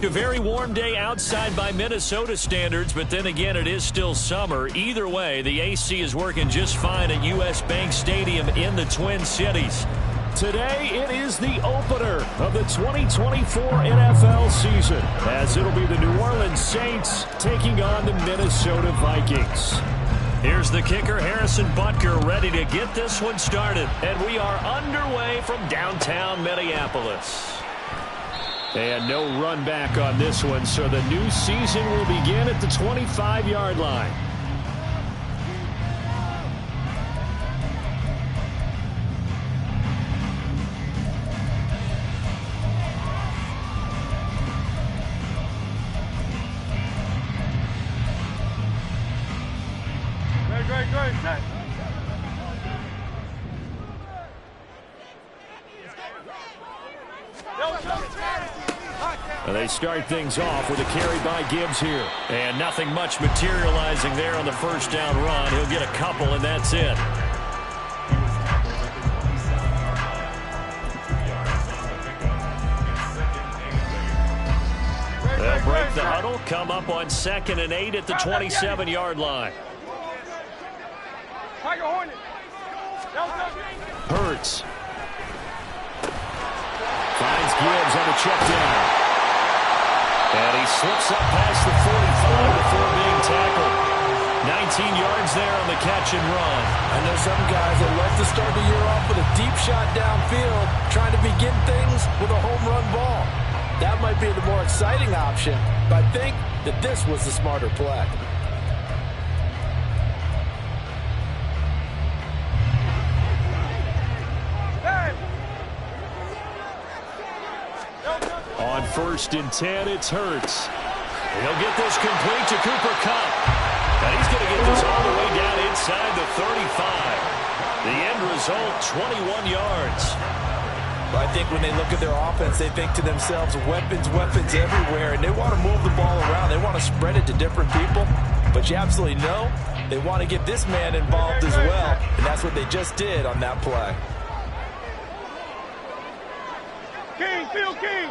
A very warm day outside by Minnesota standards, but then again, it is still summer. Either way, the AC is working just fine at U.S. Bank Stadium in the Twin Cities. Today, it is the opener of the 2024 NFL season, as it'll be the New Orleans Saints taking on the Minnesota Vikings. Here's the kicker, Harrison Butker, ready to get this one started. And we are underway from downtown Minneapolis. And no run back on this one, so the new season will begin at the 25-yard line. Great. They start things off with a carry by Gibbs here. And nothing much materializing there on the first down run. He'll get a couple, and that's it. They'll break the huddle, come up on 2nd and 8 at the 27-yard line. Hurts. Finds Gibbs on the check down. And he slips up past the 45 before being tackled. 19 yards there on the catch and run. I know some guys that like to start the year off with a deep shot downfield, trying to begin things with a home run ball. That might be the more exciting option, but I think that this was the smarter play. On 1st and 10, it's Hurts. He'll get this complete to Cooper Kupp. And he's going to get this all the way down inside the 35. The end result, 21 yards. I think when they look at their offense, they think to themselves, weapons everywhere, and they want to move the ball around. They want to spread it to different people. But you absolutely know they want to get this man involved as well, and that's what they just did on that play. King.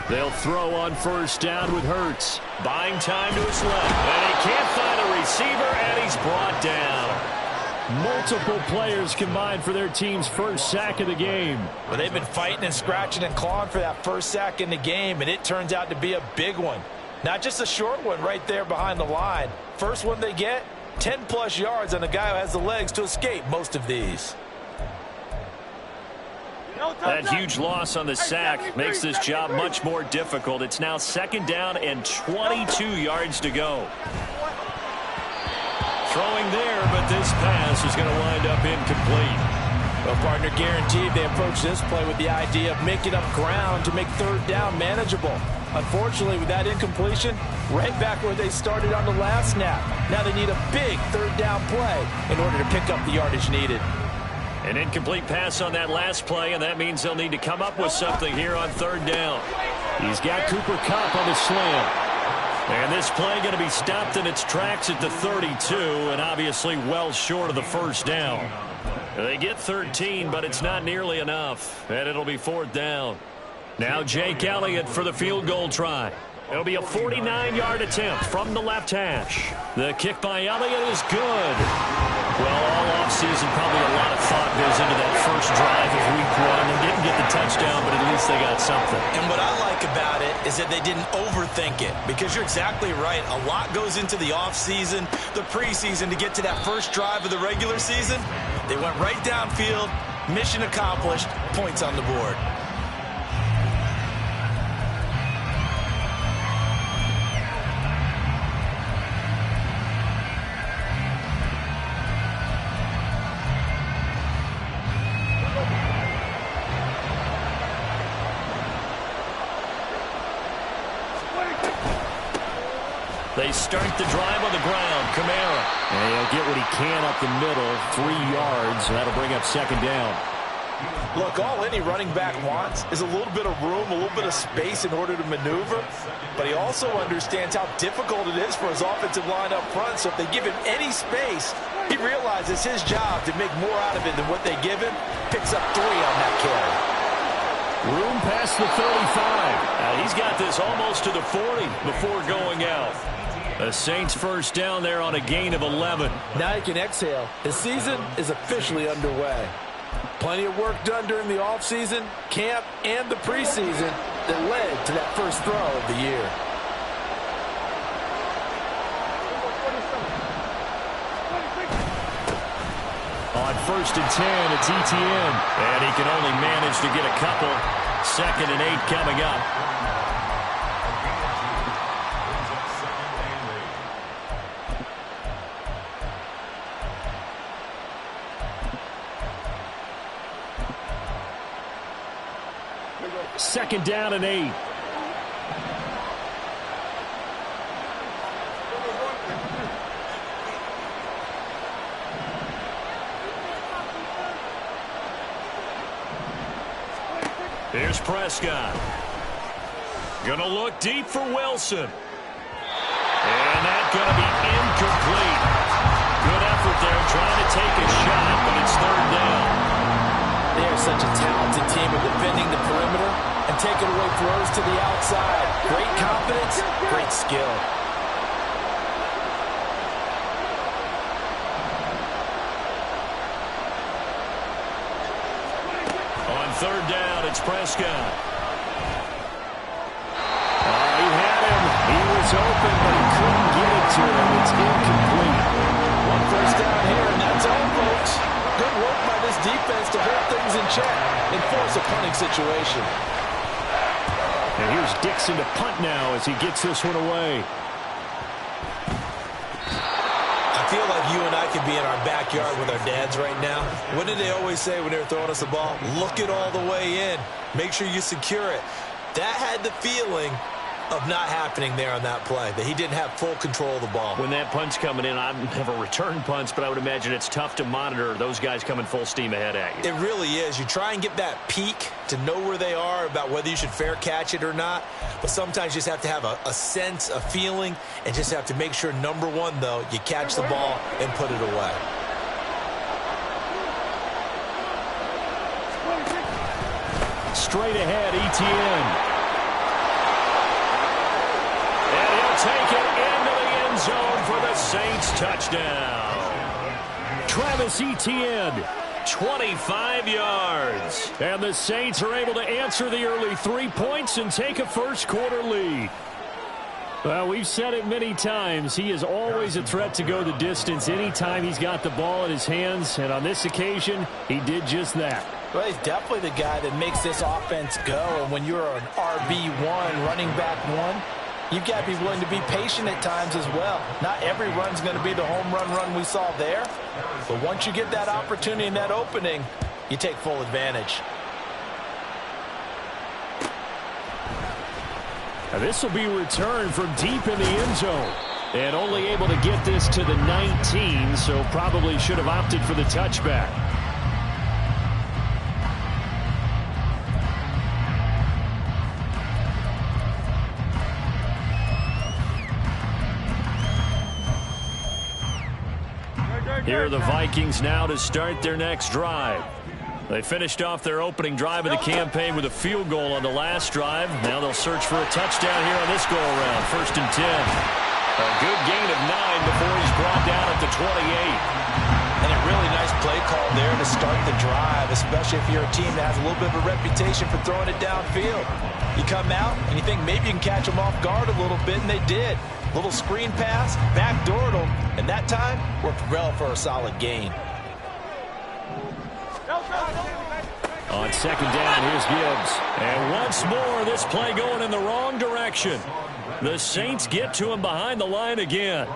They'll throw on 1st down with Hurts. Buying time to his left. And he can't find a receiver, and he's brought down. Multiple players combined for their team's first sack of the game. Well, they've been fighting and scratching and clawing for that first sack in the game, and it turns out to be a big one. Not just a short one right there behind the line. First one they get, 10-plus yards on a guy who has the legs to escape most of these. That huge loss on the sack makes this job much more difficult. It's now 2nd down and 22 yards to go. Throwing there, but this pass is going to wind up incomplete. Well, partner, guaranteed they approach this play with the idea of making up ground to make 3rd down manageable. Unfortunately, with that incompletion, right back where they started on the last snap. Now they need a big 3rd down play in order to pick up the yardage needed. An incomplete pass on that last play, and that means they'll need to come up with something here on 3rd down. He's got Cooper Kupp on the slam. And this play going to be stopped in its tracks at the 32, and obviously well short of the 1st down. They get 13, but it's not nearly enough, and it'll be 4th down. Now Jake Elliott for the field goal try. It'll be a 49-yard attempt from the left hash. The kick by Elliott is good. Well, all offseason, probably a lot of thought goes into that first drive of week 1. They didn't get the touchdown, but at least they got something. And what I like about it is that they didn't overthink it, because you're exactly right. A lot goes into the offseason, the preseason, to get to that first drive of the regular season. They went right downfield, mission accomplished, points on the board. They start the drive on the ground. Kamara. And he'll get what he can up the middle, 3 yards, and that'll bring up 2nd down. Look, all any running back wants is a little bit of room, a little bit of space in order to maneuver, but he also understands how difficult it is for his offensive line up front, so if they give him any space, he realizes his job to make more out of it than what they give him, picks up 3 on that carry. Room past the 35. He's got this almost to the 40 before going out. The Saints first down there on a gain of 11. Now you can exhale. The season is officially underway. Plenty of work done during the offseason, camp, and the preseason that led to that first throw of the year. On 1st and 10, it's ETN. And he can only manage to get a couple. 2nd and 8 coming up. Second down and 8. Here's Prescott. Gonna look deep for Wilson. And that's gonna be incomplete. Good effort there trying to take a shot, but it's 3rd down. They are such a talented team of defending the perimeter and taking away throws to the outside. Great confidence, great skill. On 3rd down, it's Prescott. He had him. He was open, but he couldn't get it to him. It's incomplete. 1 first down here, and that's all, folks. Good work by this defense to hold things in check and force a punting situation. And here's Dixon to punt now as he gets this one away. I feel like you and I could be in our backyard with our dads right now. What did they always say when they were throwing us the ball? Look it all the way in. Make sure you secure it. That had the feeling of not happening there on that play, that he didn't have full control of the ball. When that punt's coming in, I've never returned punts, but I would imagine it's tough to monitor those guys coming full steam ahead at you. It really is. You try and get that peek to know where they are, about whether you should fair catch it or not, but sometimes you just have to have a sense, a feeling, and just have to make sure, number one, though, you catch the ball and put it away. Straight ahead, ETN. Take it into the end zone for the Saints touchdown. Travis Etienne. 25 yards. And the Saints are able to answer the early 3 points and take a first-quarter lead. Well, we've said it many times. He is always a threat to go the distance anytime he's got the ball in his hands. And on this occasion, he did just that. Well, he's definitely the guy that makes this offense go. And when you're an RB1, running back one, you've got to be willing to be patient at times as well. Not every run's going to be the home run we saw there. But once you get that opportunity and that opening, you take full advantage. Now this will be returned from deep in the end zone. And only able to get this to the 19, so probably should have opted for the touchback. Here are the Vikings now to start their next drive. They finished off their opening drive of the campaign with a field goal on the last drive. Now they'll search for a touchdown here on this go-around. 1st and 10. A good gain of 9 before he's brought down at the 28. And a really nice play call there to start the drive, especially if you're a team that has a little bit of a reputation for throwing it downfield. You come out and you think maybe you can catch them off guard a little bit, and they did. Little screen pass, backdoored them, and that time worked well for a solid gain. On 2nd down, here's Gibbs. And once more, this play going in the wrong direction. The Saints get to him behind the line again.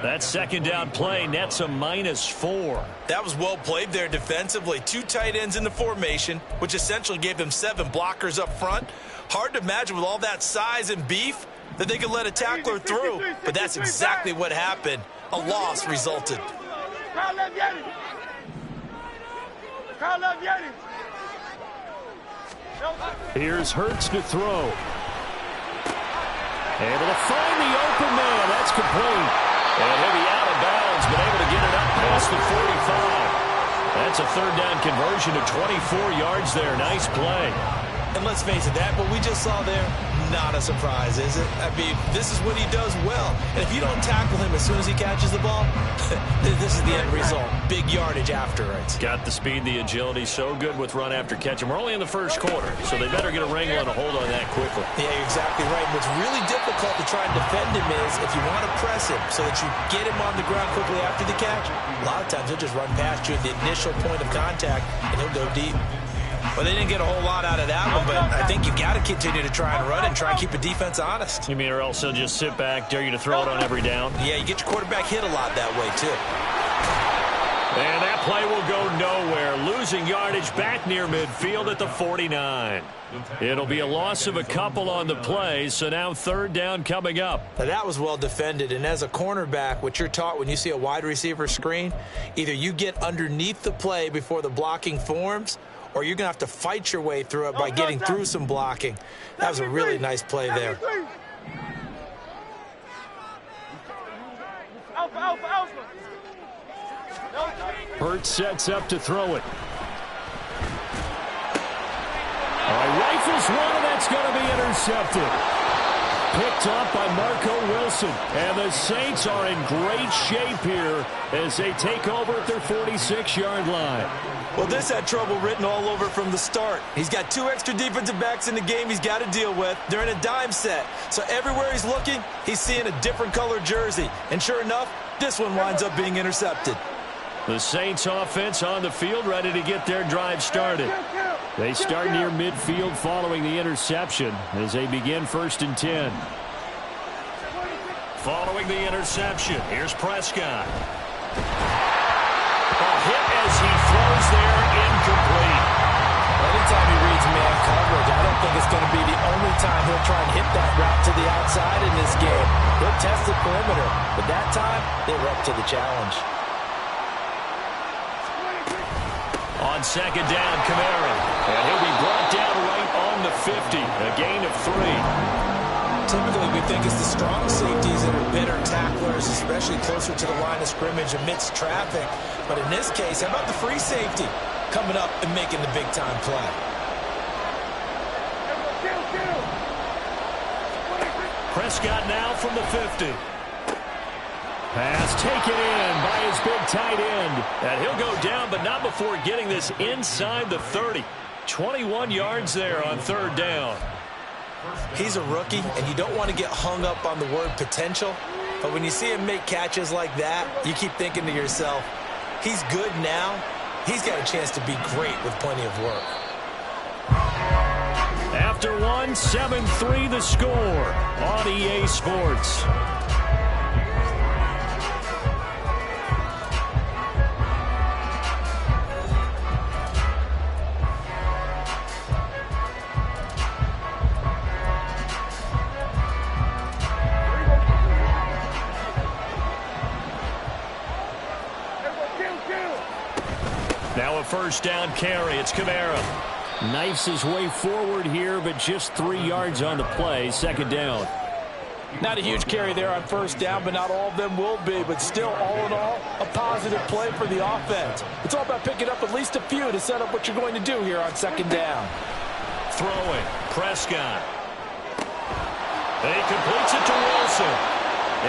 That 2nd down play nets a -4. That was well played there defensively. 2 tight ends in the formation, which essentially gave them 7 blockers up front. Hard to imagine with all that size and beef that they could let a tackler through, but that's exactly what happened. A loss resulted. Here's Hurts to throw. Able to find the open man. That's complete. And he'll be out of bounds, but able to get it up past the 45. That's a 3rd down conversion to 24 yards there. Nice play. And let's face it, that what we just saw there, not a surprise, is it? I mean, this is what he does well. And if you don't tackle him as soon as he catches the ball, this is the end result. Big yardage after it. Got the speed, the agility, so good with run after catch. And we're only in the first quarter, so they better get a wrangle and a hold on that quickly. Yeah, you're exactly right. What's really difficult to try and defend him is if you want to press him so that you get him on the ground quickly after the catch, a lot of times he'll just run past you at the initial point of contact, and he'll go deep. Well, they didn't get a whole lot out of that one, but I think you got to continue to try and run and try and keep the defense honest. You mean or else they'll just sit back, dare you to throw it on every down? Yeah, you get your quarterback hit a lot that way, too. And that play will go nowhere. Losing yardage back near midfield at the 49. It'll be a loss of a couple on the play, so now third down coming up. Now that was well defended, and as a cornerback, what you're taught when you see a wide receiver screen, either you get underneath the play before the blocking forms, or you're going to have to fight your way through it by getting through some blocking. That was a really nice play there. Hurts sets up to throw it. Rifles one, and that's going to be intercepted. Picked up by Marco Wilson. And the Saints are in great shape here as they take over at their 46-yard line. Well, this had trouble written all over from the start. He's got 2 extra defensive backs in the game he's got to deal with. They're in a dime set. So everywhere he's looking, he's seeing a different color jersey. And sure enough, this one winds up being intercepted. The Saints offense on the field, ready to get their drive started. They start near midfield following the interception as they begin 1st and 10. Following the interception, here's Prescott. A hit as he throws there, incomplete. Anytime he reads man coverage, I don't think it's going to be the only time he'll try and hit that route to the outside in this game. He'll test the perimeter, but that time, they were up to the challenge. On 2nd down, Kamara. And he'll be brought down right on the 50. A gain of 3. Typically, we think it's the strong safeties that are better tacklers, especially closer to the line of scrimmage amidst traffic. But in this case, how about the free safety coming up and making the big-time play? Prescott now from the 50. Pass taken in by his big tight end. And he'll go down, but not before getting this inside the 30. 21 yards there on 3rd down. He's a rookie, and you don't want to get hung up on the word potential. But when you see him make catches like that, you keep thinking to yourself, he's good now. He's got a chance to be great with plenty of work. After 1, 7-3 the score on EA Sports. Now a 1st down carry. It's Kamara. Knifes his way forward here, but just 3 yards on the play. 2nd down. Not a huge carry there on 1st down, but not all of them will be. But still, all in all, a positive play for the offense. It's all about picking up at least a few to set up what you're going to do here on 2nd down. Throwing. Prescott. And he completes it to Wilson.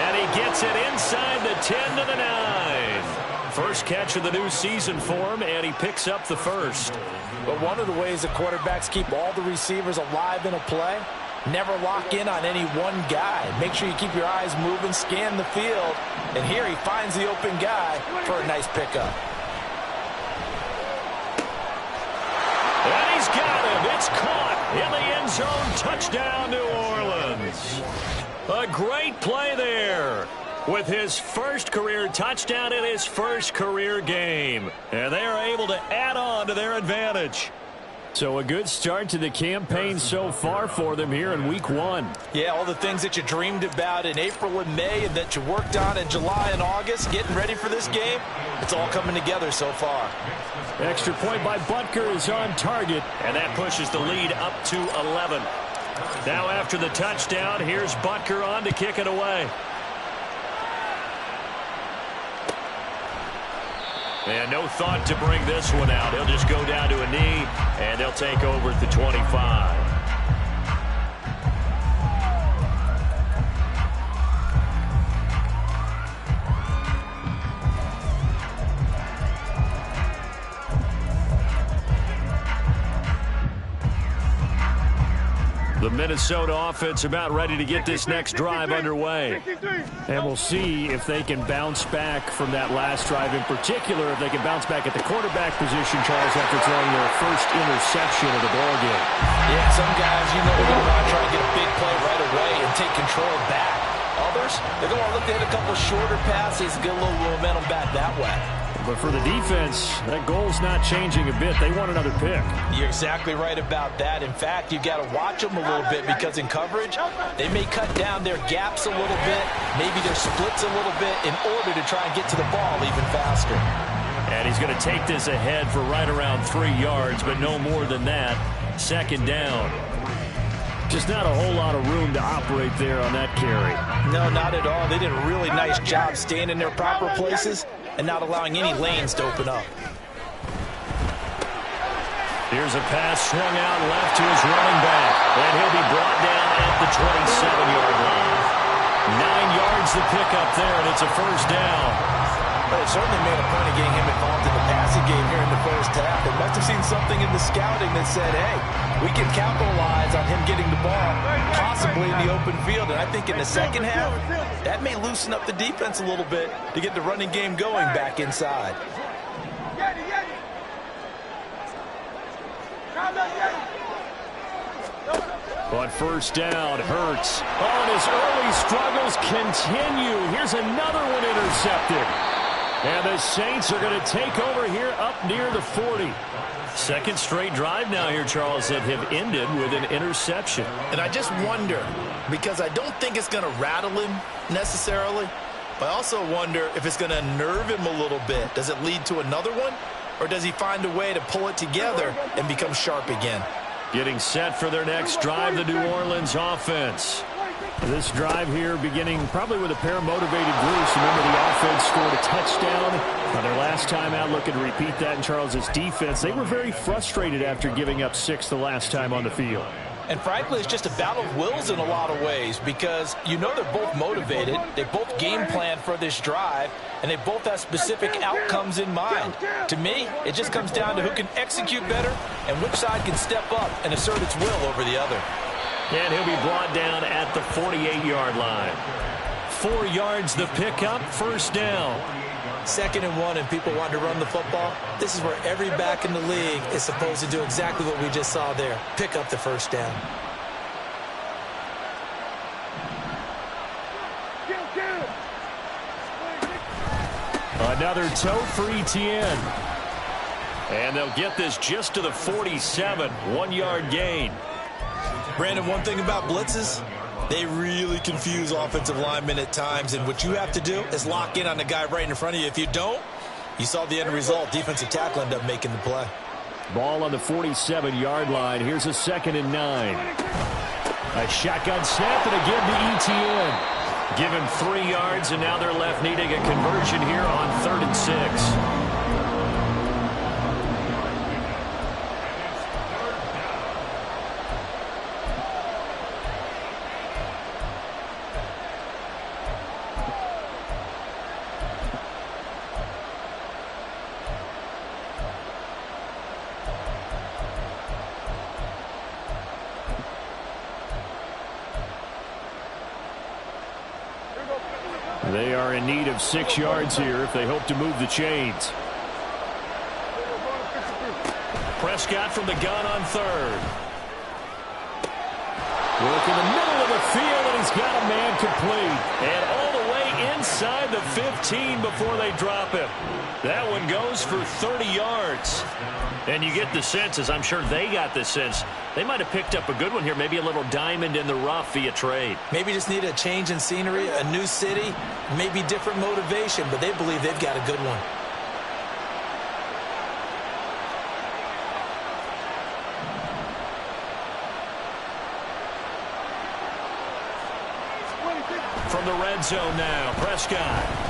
And he gets it inside the 10 to the 9. First catch of the new season for him, and he picks up the 1st. But one of the ways the quarterbacks keep all the receivers alive in a play, never lock in on any one guy. Make sure you keep your eyes moving, scan the field, and here he finds the open guy for a nice pickup. And he's got him. It's caught in the end zone. Touchdown, New Orleans. A great play there, with his first career touchdown in his first career game. And they are able to add on to their advantage. So a good start to the campaign so far for them here in week 1. Yeah, all the things that you dreamed about in April and May and that you worked on in July and August, getting ready for this game, it's all coming together so far. Extra point by Butker is on target, and that pushes the lead up to 11. Now after the touchdown, here's Butker on to kick it away. And no thought to bring this one out. He'll just go down to a knee, and they'll take over at the 25. The Minnesota offense about ready to get this next drive underway. And we'll see if they can bounce back from that last drive in particular, if they can bounce back at the quarterback position, Charles, after throwing their first interception of the ballgame. Yeah, some guys, they're going to want to try to get a big play right away and take control back. Others, they're going to look to hit a couple shorter passes, get a little momentum back that way. But for the defense, that goal's not changing a bit. They want another pick. You're exactly right about that. In fact, you've got to watch them a little bit because in coverage, they may cut down their gaps a little bit, maybe their splits a little bit in order to try and get to the ball even faster. And he's going to take this ahead for right around 3 yards, but no more than that. Second down. Just not a whole lot of room to operate there on that carry. No, not at all. They did a really nice job staying in their proper places and not allowing any lanes to open up. Here's a pass swung out left to his running back, and he'll be brought down at the 27-yard line. 9 yards to pick up there, and it's a first down. But it certainly made a point of getting him involved in the passing game here in the first half. They must have seen something in the scouting that said, hey, we can capitalize on him getting the ball, possibly in the open field. And I think in the second half, that may loosen up the defense a little bit to get the running game going back inside. But first down, Hurts. Oh, and his early struggles continue. Here's another one intercepted. And the Saints are going to take over here up near the 40. Second straight drive now here, Charles, that have ended with an interception. And I just wonder, because I don't think it's going to rattle him necessarily, but I also wonder if it's going to nerve him a little bit. Does it lead to another one? Or does he find a way to pull it together and become sharp again? Getting set for their next drive, the New Orleans offense. This drive here beginning probably with a pair of motivated groups. Remember, the offense scored a touchdown on their last time out, looking to repeat that in Charles's defense. They were very frustrated after giving up 6 the last time on the field. And frankly, it's just a battle of wills in a lot of ways because they're both motivated. They both game plan for this drive, and they both have specific outcomes in mind. To me, it just comes down to who can execute better and which side can step up and assert its will over the other. And he'll be brought down at the 48-yard line. 4 yards the pickup, first down. 2nd and 1, and people want to run the football. This is where every back in the league is supposed to do exactly what we just saw there. Pick up the first down. Another toe for Etienne. And they'll get this just to the 47, 1-yard gain. Brandon, one thing about blitzes, they really confuse offensive linemen at times, and what you have to do is lock in on the guy right in front of you. If you don't, you saw the end result. Defensive tackle ended up making the play. Ball on the 47-yard line. Here's a 2nd and 9. A shotgun snap, and again to Etienne. Give him 3 yards, and now they're left needing a conversion here on 3rd and 6. They are in need of 6 yards here if they hope to move the chains. Prescott from the gun on 3rd. Work in the middle of the field, and he's got a man complete. And all the way inside the 15 before they drop him. That one goes for 30 yards. And you get the sense, as I'm sure they got the sense, they might have picked up a good one here, maybe a little diamond in the rough via trade. Maybe just need a change in scenery, a new city, maybe different motivation, but they believe they've got a good one. From the red zone now, Prescott.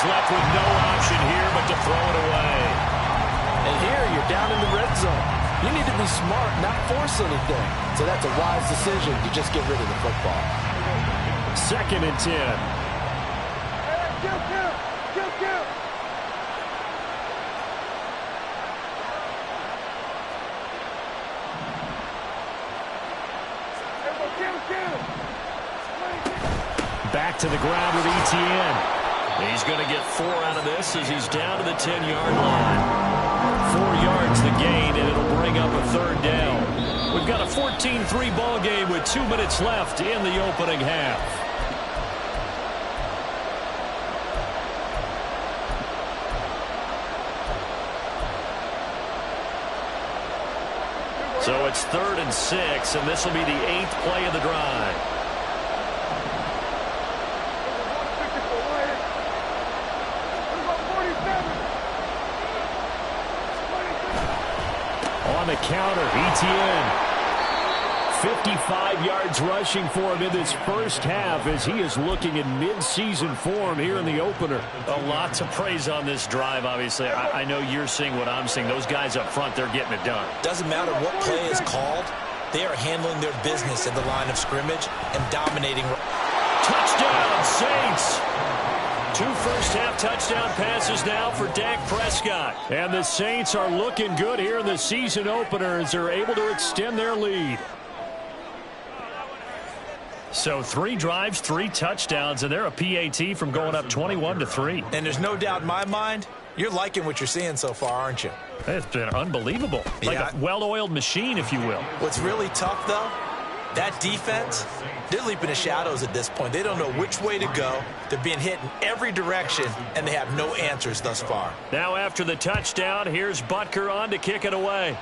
He's left with no option here but to throw it away. And here you're down in the red zone. You need to be smart, not force anything. So that's a wise decision to just get rid of the football. 2nd and 10. Back to the ground with Etienne. He's going to get 4 out of this as he's down to the 10-yard line. 4 yards the gain, and it'll bring up a 3rd down. We've got a 14-3 ball game with 2 minutes left in the opening half. So it's 3rd and 6, and this will be the 8th play of the drive. On the counter, Etienne. 55 yards rushing for him in this first half as he is looking in mid-season form here in the opener. A lot to praise on this drive, obviously. I know you're seeing what I'm seeing. Those guys up front, they're getting it done. Doesn't matter what play is called. They are handling their business at the line of scrimmage and dominating. Touchdown, Saints! 2 first-half touchdown passes now for Dak Prescott. And the Saints are looking good here in the season opener as they're able to extend their lead. So 3 drives, 3 touchdowns, and they're a PAT from going up 21-3. And there's no doubt in my mind, you're liking what you're seeing so far, aren't you? It's been unbelievable. Like a well-oiled machine, if you will. What's really tough, though, that defense, they're leaping the shadows at this point. They don't know which way to go. They're being hit in every direction, and they have no answers thus far. Now after the touchdown, here's Butker on to kick it away.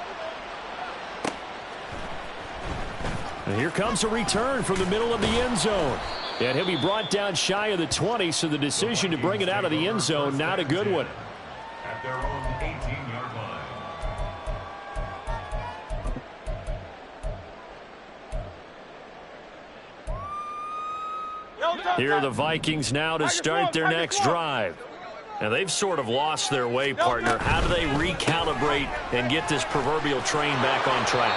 And here comes a return from the middle of the end zone. And he'll be brought down shy of the 20, so the decision to bring it out of the end zone, not a good one. At their own 18-yard line. Here are the Vikings now to start their next drive. And they've sort of lost their way, partner. How do they recalibrate and get this proverbial train back on track?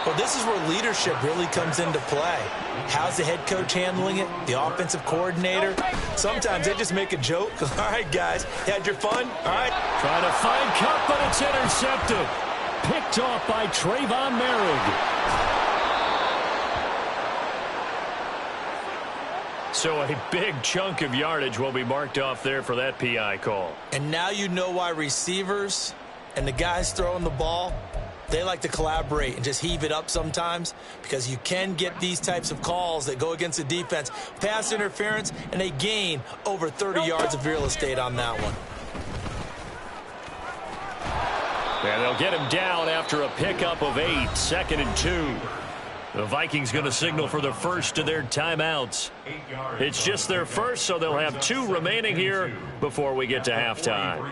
Well, this is where leadership really comes into play. How's the head coach handling it? The offensive coordinator? Sometimes they just make a joke. All right, guys, had your fun? All right. Trying to find Cup, but it's intercepted. Picked off by Trayvon Merrick. So a big chunk of yardage will be marked off there for that PI call. And now you know why receivers and the guys throwing the ball, they like to collaborate and just heave it up sometimes, because you can get these types of calls that go against the defense, pass interference, and they gain over 30 yards of real estate on that one. And they'll get him down after a pickup of 8, 2nd and 2. The Vikings going to signal for the first of their timeouts. It's just their first, so they'll have 2 remaining here before we get to halftime.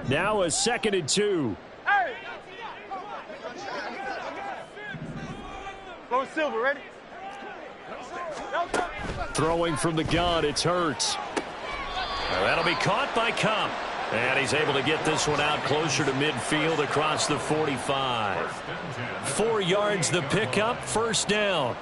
Now a 2nd and 2. Go Silver, ready? Throwing from the gun, it's Hurts. That'll be caught by Cup. And he's able to get this one out closer to midfield across the 45. 4 yards the pickup, first down.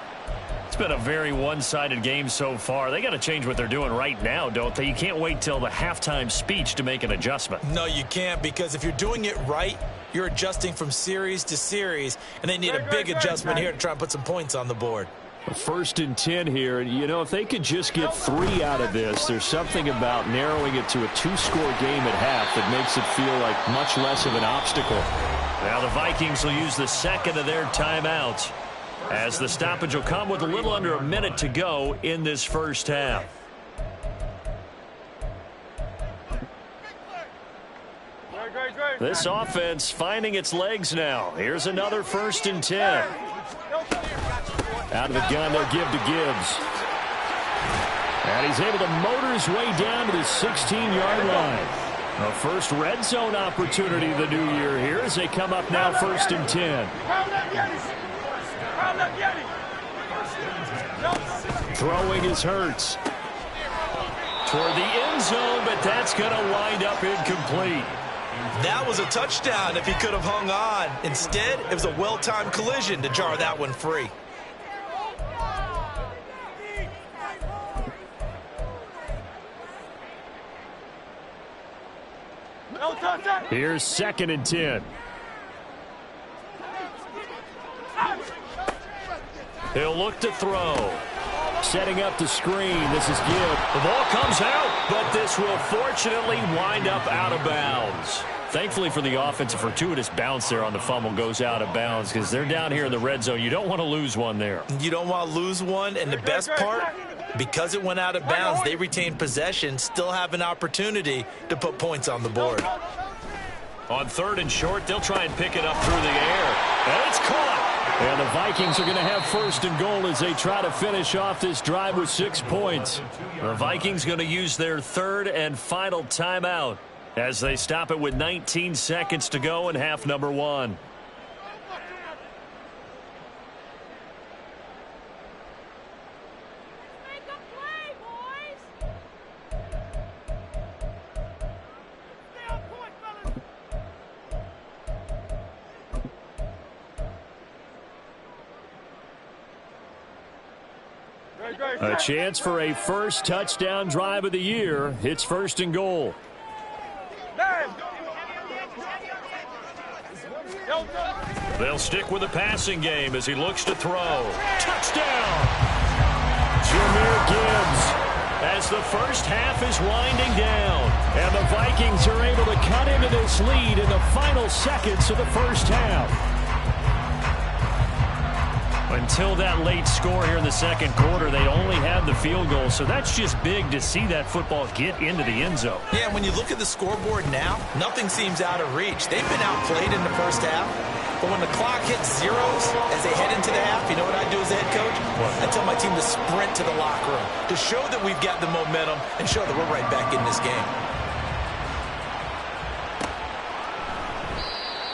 It's been a very one-sided game so far. They got to change what they're doing right now, don't they? You can't wait till the halftime speech to make an adjustment. No, you can't, because if you're doing it right, you're adjusting from series to series, and they need a big adjustment here to try and put some points on the board. 1st and 10 here, and you know, if they could just get 3 out of this, there's something about narrowing it to a 2-score game at half that makes it feel like much less of an obstacle. Now the Vikings will use the 2nd of their timeouts, as the stoppage will come with a little under a minute to go in this first half. This offense finding its legs now. Here's another 1st and 10. Out of the gun, they'll give to Gibbs. And he's able to motor his way down to the 16-yard line. A first red zone opportunity of the new year here as they come up now 1st and 10. Throwing is Hurts. Toward the end zone, but that's going to wind up incomplete. That was a touchdown if he could have hung on. Instead, it was a well-timed collision to jar that one free. Here's 2nd and 10. He'll look to throw. Setting up the screen. This is Gibb. The ball comes out, but this will fortunately wind up out of bounds. Thankfully for the offense, a fortuitous bounce there on the fumble goes out of bounds because they're down here in the red zone. You don't want to lose one there. You don't want to lose one, and the best part, because it went out of bounds, they retain possession, still have an opportunity to put points on the board. On 3rd and short, they'll try and pick it up through the air. And it's caught. And the Vikings are going to have 1st and goal as they try to finish off this drive with 6 points. The Vikings going to use their 3rd and final timeout as they stop it with 19 seconds to go in half number 1. A chance for a first touchdown drive of the year. It's 1st and goal. They'll stick with the passing game as he looks to throw. Touchdown! Jahmyr Gibbs as the first half is winding down. And the Vikings are able to cut into this lead in the final seconds of the first half. Until that late score here in the 2nd quarter, they only had the field goal. So that's just big to see that football get into the end zone. Yeah, when you look at the scoreboard now, nothing seems out of reach. They've been outplayed in the first half. But when the clock hits zeros as they head into the half, you know what I do as a head coach? What? I tell my team to sprint to the locker room to show that we've got the momentum and show that we're right back in this game.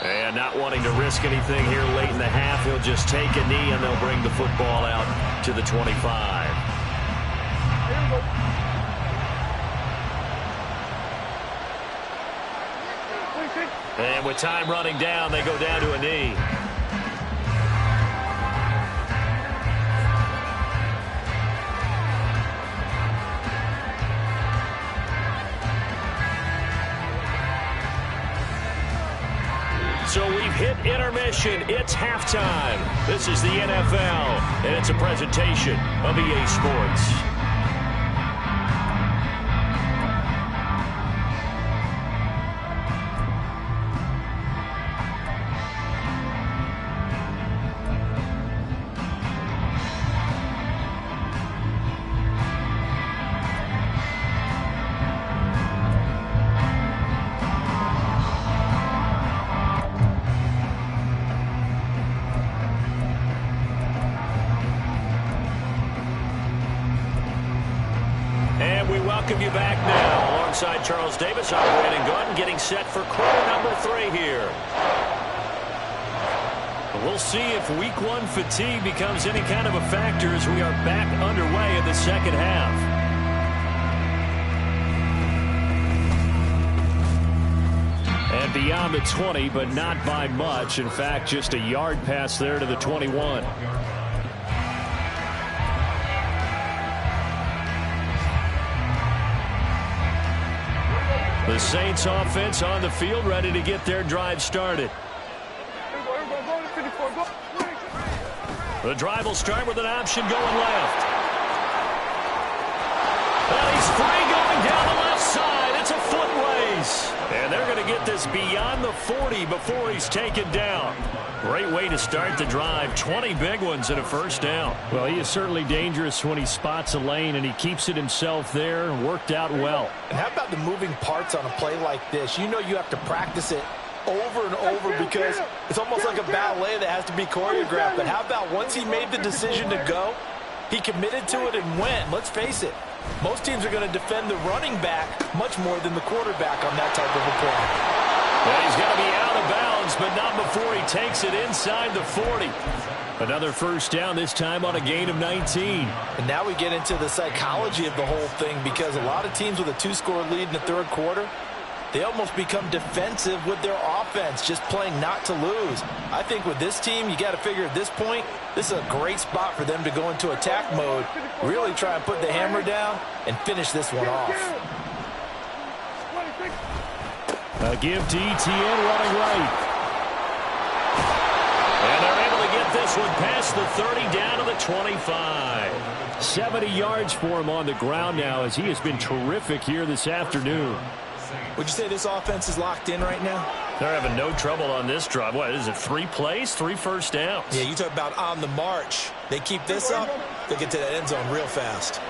And not wanting to risk anything here late in the half, he'll just take a knee and they'll bring the football out to the 25. And with time running down, they go down to a knee. So we've hit intermission. It's halftime. This is the NFL, and it's a presentation of EA Sports. Welcome you back now. Alongside Charles Davis, I'm Brandon Gordon, getting set for quarter number 3 here. We'll see if week 1 fatigue becomes any kind of a factor as we are back underway in the second half. And beyond the 20, but not by much. In fact, just a yard pass there to the 21. The Saints offense on the field, ready to get their drive started. The drive will start with an option going left. And he's free going down the left side. It's a foot race. And they're going to get this beyond the 40 before he's taken down. Great way to start the drive. 20 big ones and a first down. Well, he is certainly dangerous when he spots a lane, and he keeps it himself there and worked out well. And how about the moving parts on a play like this? You know you have to practice it over and over because it's almost like a ballet that has to be choreographed. But how about once he made the decision to go, he committed to it and went. Let's face it, most teams are going to defend the running back much more than the quarterback on that type of a play. And he's going to be out of bounds, but not before he takes it inside the 40. Another first down, this time on a gain of 19. And now we get into the psychology of the whole thing, because a lot of teams with a 2-score lead in the third quarter, they almost become defensive with their offense, just playing not to lose. I think with this team, you got to figure at this point, this is a great spot for them to go into attack mode, really try and put the hammer down and finish this one off. A give to ETN running right. And they're able to get this one past the 30 down to the 25. 70 yards for him on the ground now, as he has been terrific here this afternoon. Would you say this offense is locked in right now? They're having no trouble on this drive. What is it, 3 plays, 3 first downs? Yeah, you talk about on the march. They keep this up, they get to that end zone real fast.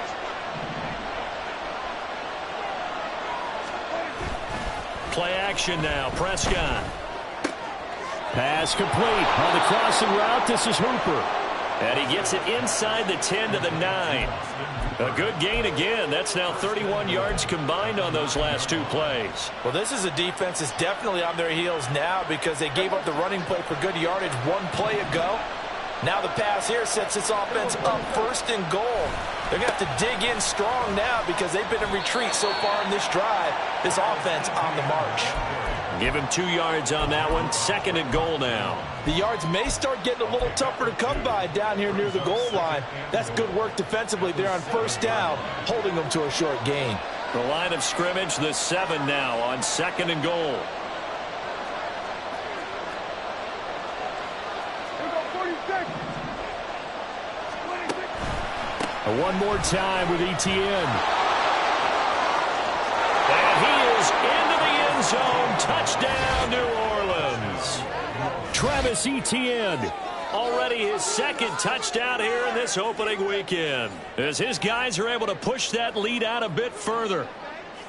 Play action now, Prescott. Pass complete on the crossing route. This is Hooper. And he gets it inside the 10 to the 9. A good gain again. That's now 31 yards combined on those last 2 plays. Well, this is a defense that's definitely on their heels now, because they gave up the running play for good yardage 1 play ago. Now the pass here sets this offense up 1st and goal. They're going to have to dig in strong now, because they've been in retreat so far in this drive. This offense on the march. Give him 2 yards on that one. 2nd and goal now. The yards may start getting a little tougher to come by down here near the goal line. That's good work defensively there on 1st down, holding them to a short gain. The line of scrimmage, the 7 now on 2nd and goal. One more time with ETN. And he is into the end zone. Touchdown, New Orleans. Travis Etienne. Already his 2nd touchdown here in this opening weekend, as his guys are able to push that lead out a bit further.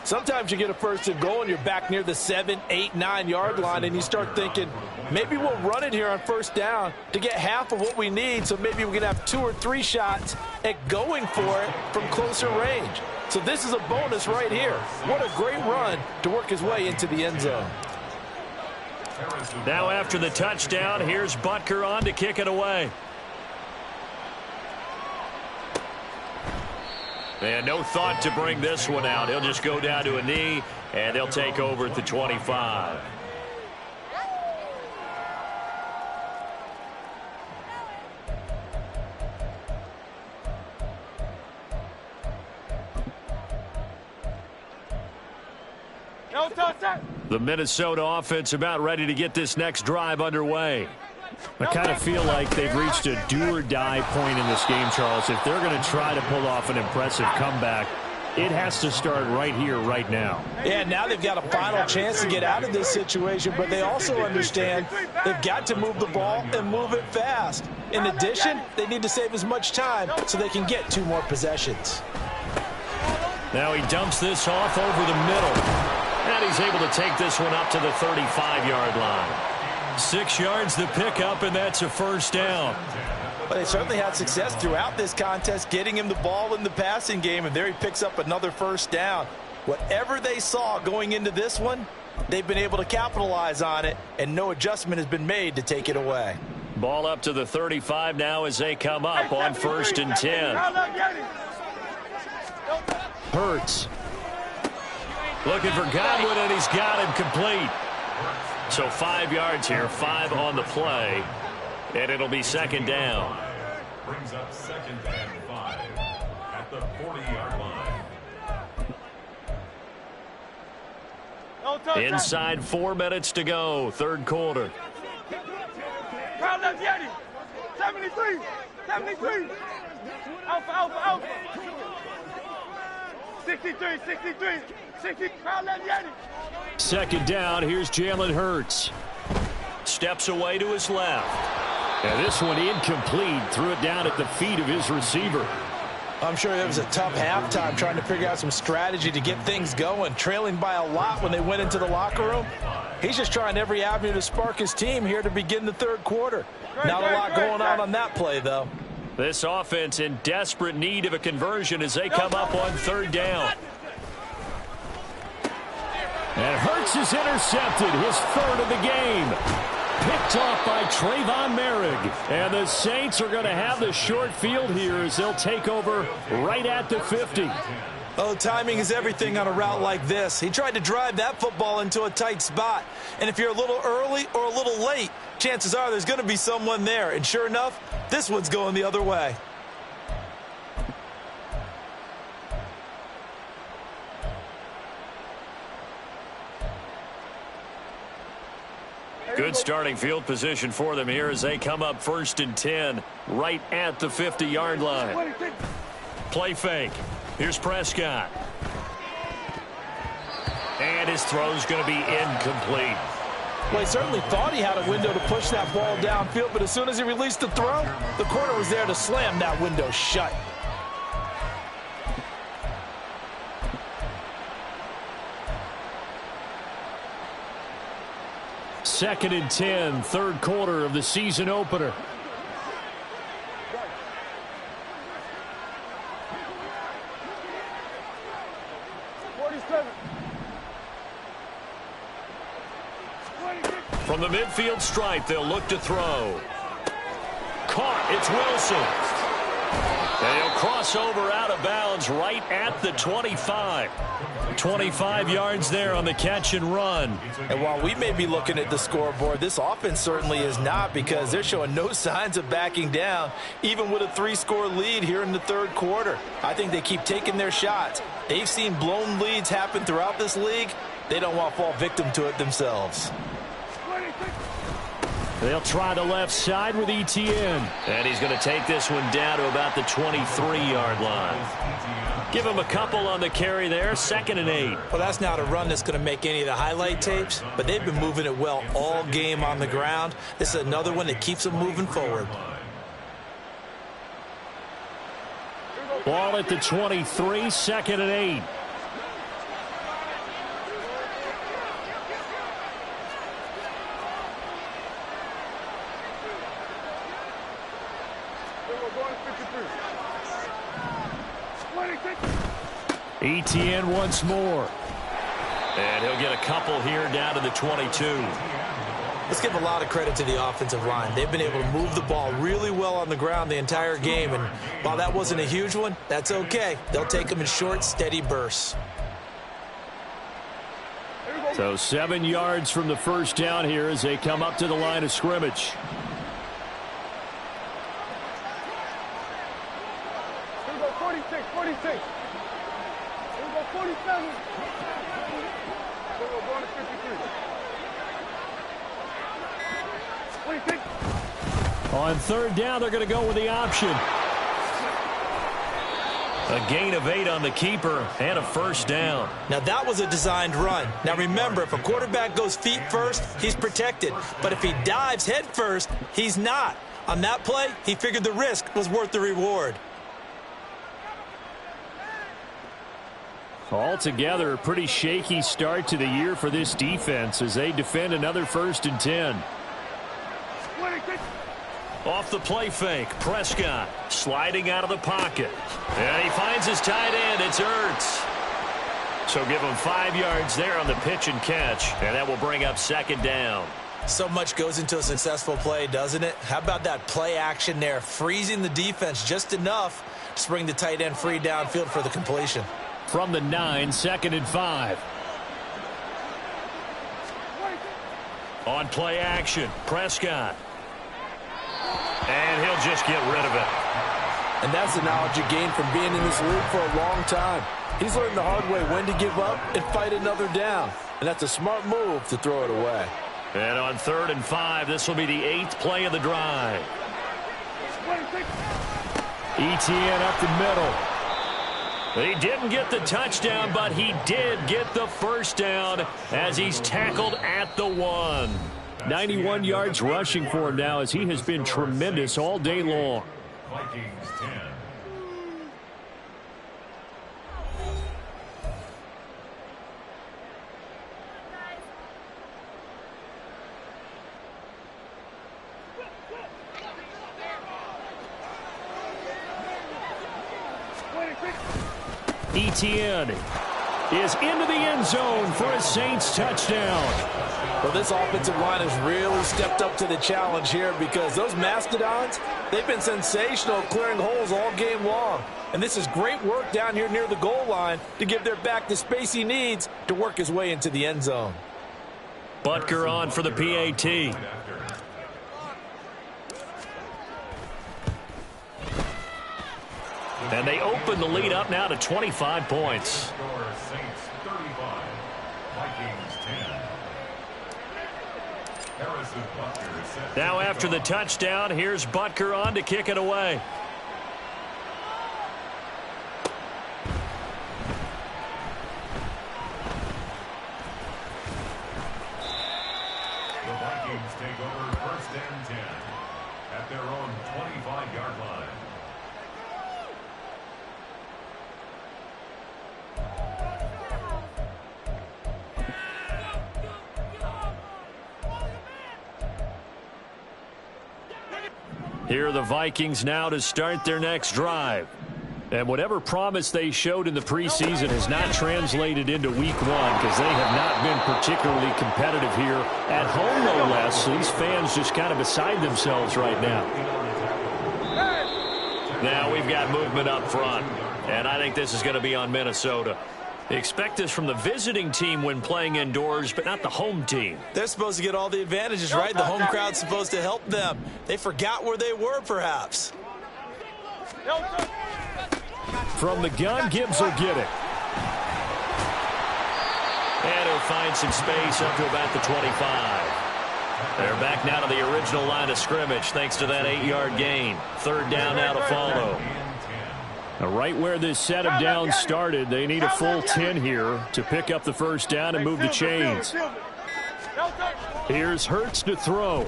Sometimes you get a 1st and goal and you're back near the 7, 8, 9 yard line, and you start thinking, maybe we'll run it here on 1st down to get half of what we need, so maybe we can have 2 or 3 shots at going for it from closer range. So this is a bonus right here. What a great run to work his way into the end zone. Now after the touchdown, here's Butker on to kick it away. And no thought to bring this one out. He'll just go down to a knee, and they'll take over at the 25. The Minnesota offense about ready to get this next drive underway. I kind of feel like they've reached a do-or-die point in this game, Charles. If they're going to try to pull off an impressive comeback, it has to start right here, right now. Yeah, now they've got a final chance to get out of this situation, but they also understand they've got to move the ball and move it fast. In addition, they need to save as much time so they can get 2 more possessions. Now he dumps this off over the middle, and he's able to take this one up to the 35-yard line. 6 yards the pickup, and that's a 1st down. But they certainly had success throughout this contest getting him the ball in the passing game, and there he picks up another 1st down. Whatever they saw going into this one, they've been able to capitalize on it, and no adjustment has been made to take it away. Ball up to the 35 now as they come up on 1st and 10. Hurts. Looking for Godwin, and he's got him complete. So 5 yards here, 5 on the play, and it'll be 2nd down. Brings up 2nd and 5 at the 40-yard line. Inside 4 minutes to go, 3rd quarter. 73, 73. Alpha. 63, 60. Crowd left Yeti. 2nd down, here's Jalen Hurts. Steps away to his left. And this one incomplete. Threw it down at the feet of his receiver. I'm sure it was a tough halftime trying to figure out some strategy to get things going. Trailing by a lot when they went into the locker room. He's just trying every avenue to spark his team here to begin the 3rd quarter. Not a lot going on that play, though. This offense in desperate need of a conversion as they come up on 3rd down. And Hurts is intercepted, his third of the game. Picked off by Trayvon Merrick. And the Saints are going to have the short field here as they'll take over right at the 50. Oh, timing is everything on a route like this. He tried to drive that football into a tight spot. And if you're a little early or a little late, chances are there's going to be someone there. And sure enough, this one's going the other way. Good starting field position for them here as they come up 1st and 10 right at the 50-yard line. Play fake. Here's Prescott. And his throw's going to be incomplete. Well, he certainly thought he had a window to push that ball downfield, but as soon as he released the throw, the corner was there to slam that window shut. Second and 10, third quarter of the season opener. From the midfield stripe, they'll look to throw. Caught. It's Wilson. And he'll cross over out of bounds right at the 25. 25 yards there on the catch and run. And while we may be looking at the scoreboard, this offense certainly is not, because they're showing no signs of backing down, even with a 3-score lead here in the third quarter. I think they keep taking their shots. They've seen blown leads happen throughout this league. They don't want to fall victim to it themselves. They'll try the left side with Etienne. And he's going to take this one down to about the 23-yard line. Give him a couple on the carry there, 2nd and 8. Well, that's not a run that's going to make any of the highlight tapes, but they've been moving it well all game on the ground. This is another one that keeps them moving forward. Ball at the 23, 2nd and 8. Etienne once more. And he'll get a couple here down to the 22. Let's give a lot of credit to the offensive line. They've been able to move the ball really well on the ground the entire game. And while that wasn't a huge one, that's okay. They'll take them in short, steady bursts. So 7 yards from the first down here as they come up to the line of scrimmage. Here we go, 46, 46. Here we go, 47. Here we go, going to 53. 26. On third down, they're going to go with the option. A gain of 8 on the keeper and a first down. Now, that was a designed run. Now, remember, if a quarterback goes feet first, he's protected. But if he dives head first, he's not. On that play, he figured the risk was worth the reward. Altogether, a pretty shaky start to the year for this defense as they defend another 1st and 10. Off the play fake, Prescott sliding out of the pocket. And he finds his tight end. It's Ertz. So give him 5 yards there on the pitch and catch. And that will bring up 2nd down. So much goes into a successful play, doesn't it? How about that play action there, freezing the defense just enough to bring the tight end free downfield for the completion. From the 9, 2nd and 5. On play action, Prescott. And he'll just get rid of it. And that's the knowledge you gain from being in this league for a long time. He's learned the hard way when to give up and fight another down. And that's a smart move to throw it away. And on 3rd and 5, this will be the 8th play of the drive. Etienne up the middle. He didn't get the touchdown, but he did get the first down as he's tackled at the 1. 91 yards rushing for him now as he has been tremendous all day long. Vikings 10. Etienne. is into the end zone for a Saints touchdown. Well, this offensive line has really stepped up to the challenge here because those Mastodons, they've been sensational clearing holes all game long. And this is great work down here near the goal line to give their back the space he needs to work his way into the end zone. Butker on for the PAT. And they open the lead up now to 25 points. Score Saints 35, Vikings 10. Harrison Butker set. Now after the touchdown, here's Butker on to kick it away. The Vikings take over first and 10 at their own 25-yard line. Here are the Vikings now to start their next drive. And whatever promise they showed in the preseason has not translated into week one because they have not been particularly competitive here at home, no less. So these fans just kind of beside themselves right now. Now we've got movement up front, and I think this is going to be on Minnesota. Expect this from the visiting team when playing indoors, but not the home team. They're supposed to get all the advantages, right? The home crowd's supposed to help them. They forgot where they were, perhaps. From the gun, Gibbs will get it. And he'll find some space up to about the 25. They're back now to the original line of scrimmage thanks to that 8-yard gain. Third down now to follow. Now, right where this set of downs started, they need a full 10 here to pick up the first down and move the chains. Here's Hurts to throw.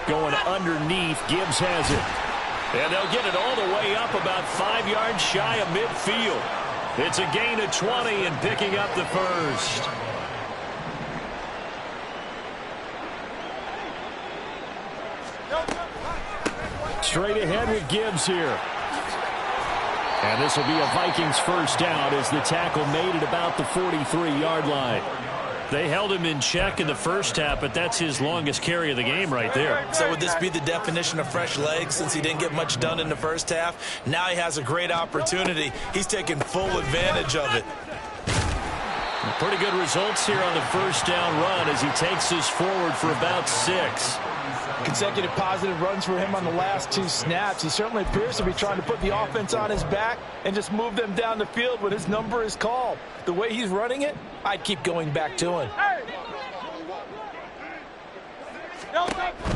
Going underneath, Gibbs has it. And they'll get it all the way up about 5 yards shy of midfield. It's a gain of 20 and picking up the first. Straight ahead with Gibbs here. And this will be a Vikings first down as the tackle made at about the 43-yard line. They held him in check in the first half, but that's his longest carry of the game right there. So would this be the definition of fresh legs since he didn't get much done in the first half? Now he has a great opportunity. He's taking full advantage of it. Pretty good results here on the first down run as he takes us forward for about 6. Consecutive positive runs for him on the last 2 snaps. He certainly appears to be trying to put the offense on his back and just move them down the field when his number is called. The way he's running it, I'd keep going back to him.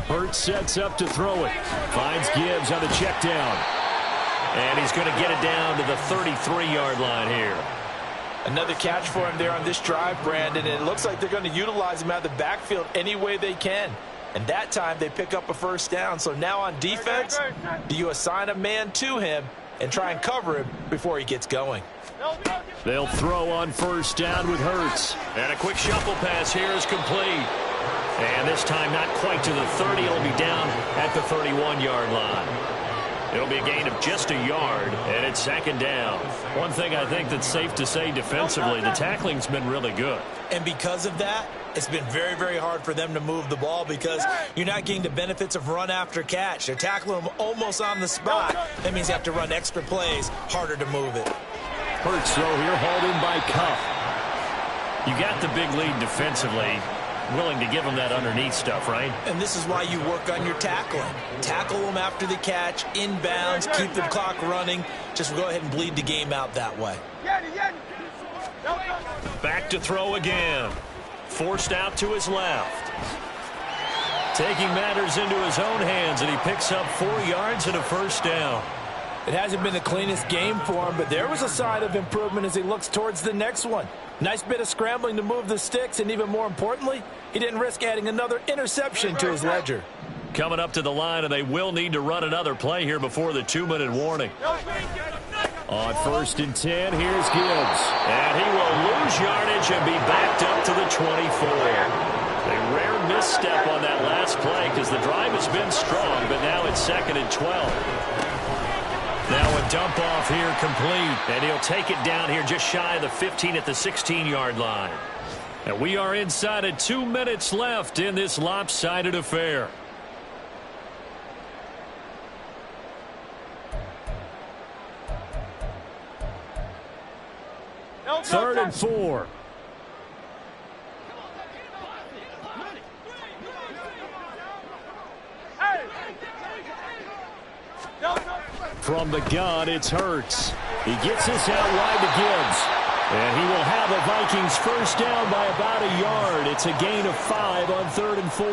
Hurts sets up to throw it. Finds Gibbs on the check down. And he's going to get it down to the 33-yard line here. Another catch for him there on this drive, Brandon, and it looks like they're going to utilize him out of the backfield any way they can. And that time they pick up a first down. So now on defense, do you assign a man to him and try and cover him before he gets going? They'll throw on first down with Hurts. And a quick shuffle pass here is complete. And this time not quite to the 30. It'll be down at the 31-yard line. It'll be a gain of just a yard, and it's second down. One thing I think that's safe to say defensively, the tackling's been really good. And because of that, it's been very, very hard for them to move the ball because you're not getting the benefits of run after catch. They're tackling them almost on the spot. That means you have to run extra plays, harder to move it. Hurts throw here, hauled in by Cup. You got the big lead defensively. Willing to give them that underneath stuff, right? And this is why you work on your tackling. Tackle them after the catch, inbounds, keep the clock running. Just go ahead and bleed the game out that way. Back to throw again. Forced out to his left. Taking matters into his own hands, and he picks up 4 yards and a first down. It hasn't been the cleanest game for him, but there was a sign of improvement as he looks towards the next one. Nice bit of scrambling to move the sticks, and even more importantly, he didn't risk adding another interception to his ledger. Coming up to the line, and they will need to run another play here before the 2-minute warning. On first and 10, here's Gibbs. And he will lose yardage and be backed up to the 24. A rare misstep on that last play because the drive has been strong, but now it's second and 12. Now with dump off here complete. And he'll take it down here just shy of the 15 at the 16-yard line. And we are inside of 2 minutes left in this lopsided affair. Third and 4. From the gun, it's Hurts. He gets this out wide to Gibbs. And he will have the Vikings first down by about a yard. It's a gain of 5 on 3rd and 4.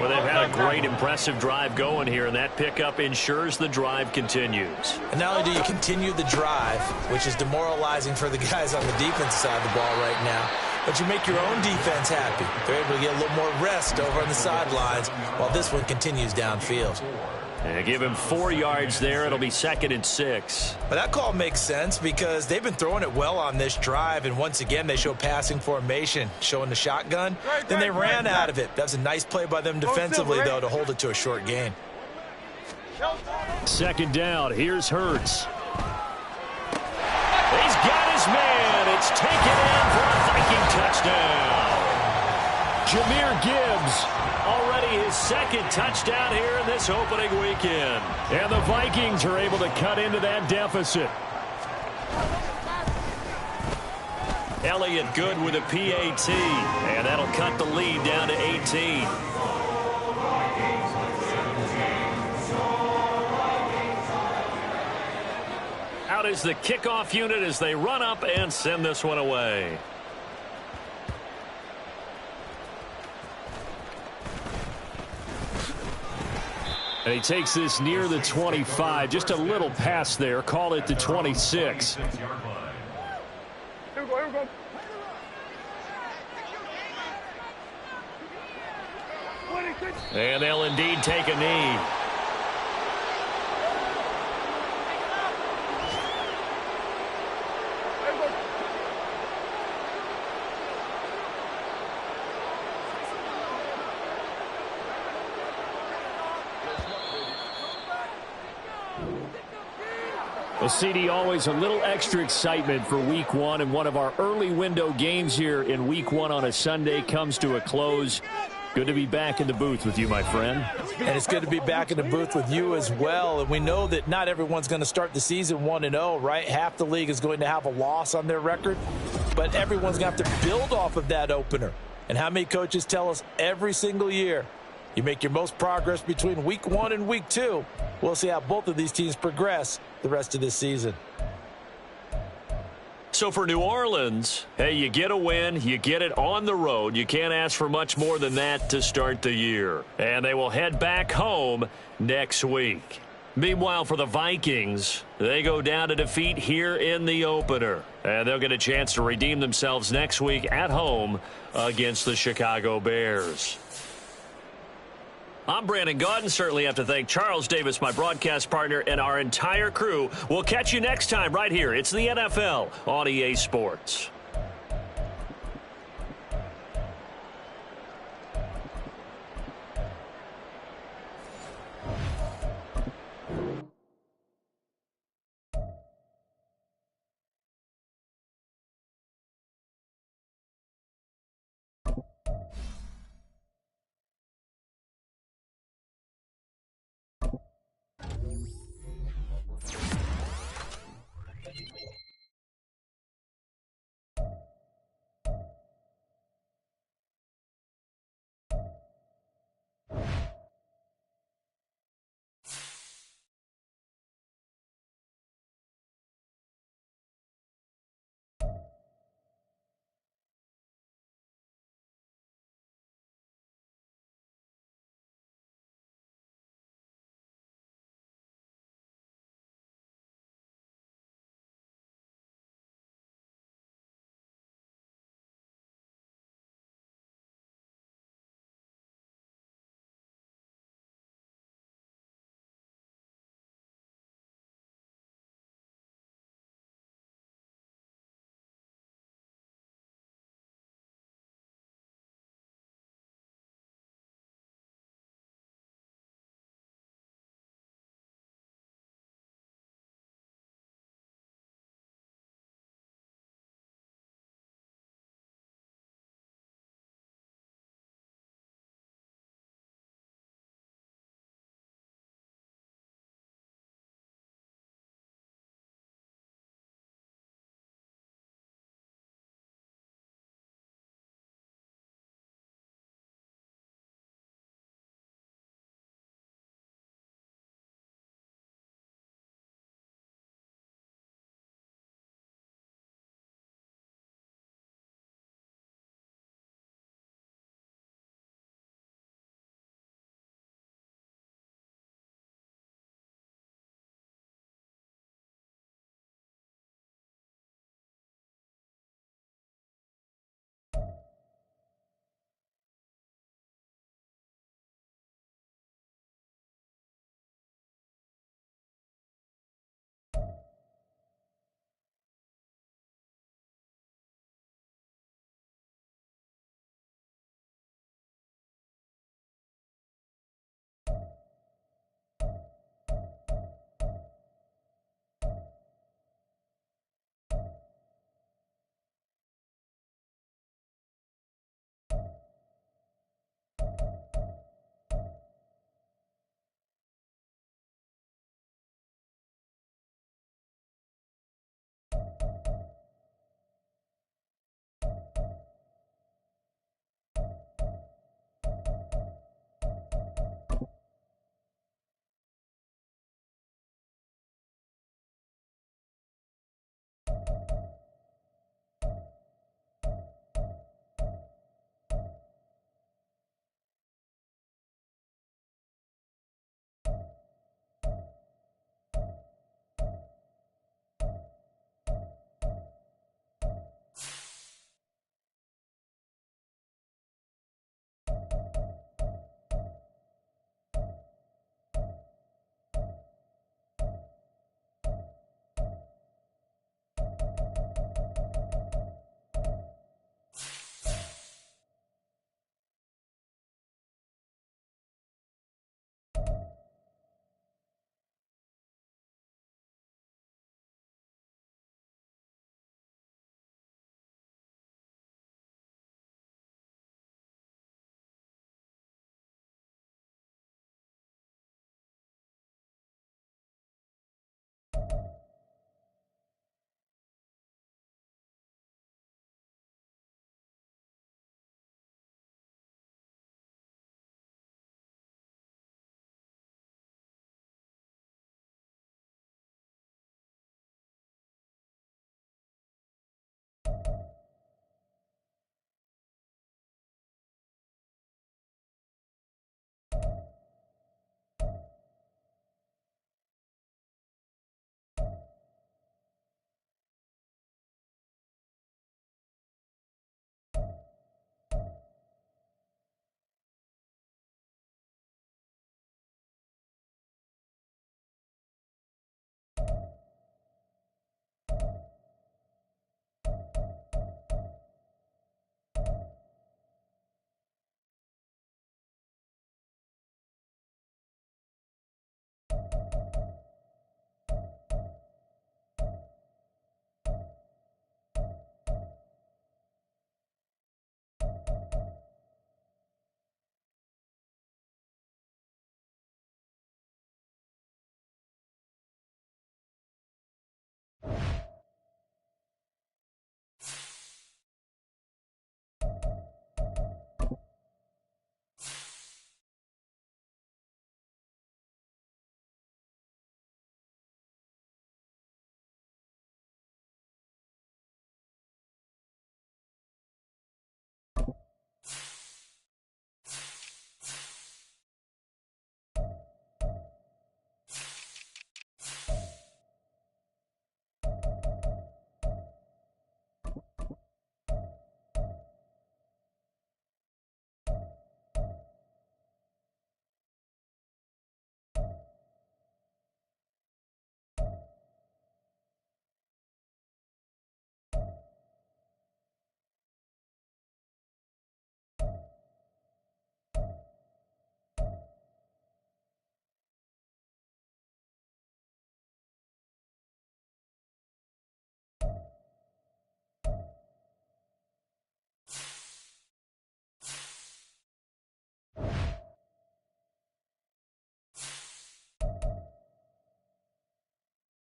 Well, they've had a great, impressive drive going here, and that pickup ensures the drive continues. And not only do you continue the drive, which is demoralizing for the guys on the defensive side of the ball right now, but you make your own defense happy. They're able to get a little more rest over on the sidelines while this one continues downfield. And give him 4 yards there. It'll be 2nd and 6. But that call makes sense because they've been throwing it well on this drive, and once again they show passing formation, showing the shotgun. Then they ran out of it. That's a nice play by them defensively, though, to hold it to a short gain. 2nd down. Here's Hurts. He's got his man. It's taken in for a Viking touchdown. Jahmyr Gibbs, already his 2nd touchdown here in this opening weekend. And the Vikings are able to cut into that deficit. Elliott good with a PAT, and that'll cut the lead down to 18. Out is the kickoff unit as they run up and send this one away. And he takes this near the 25. Just a little pass there. Call it the 26. Here we go, here we go. And they'll indeed take a knee. Well, CD, always a little extra excitement for Week 1, and one of our early window games here in Week 1 on a Sunday comes to a close. Good to be back in the booth with you, my friend. And it's good to be back in the booth with you as well. And we know that not everyone's going to start the season 1-0, right? Half the league is going to have a loss on their record, but everyone's going to have to build off of that opener. And how many coaches tell us every single year, you make your most progress between Week 1 and Week 2. We'll see how both of these teams progress the rest of this season. So for New Orleans, hey, you get a win, you get it on the road. You can't ask for much more than that to start the year. And they will head back home next week. Meanwhile, for the Vikings, they go down to defeat here in the opener. And they'll get a chance to redeem themselves next week at home against the Chicago Bears. I'm Brandon Gaudin. Certainly have to thank Charles Davis, my broadcast partner, and our entire crew. We'll catch you next time right here. It's the NFL on EA Sports.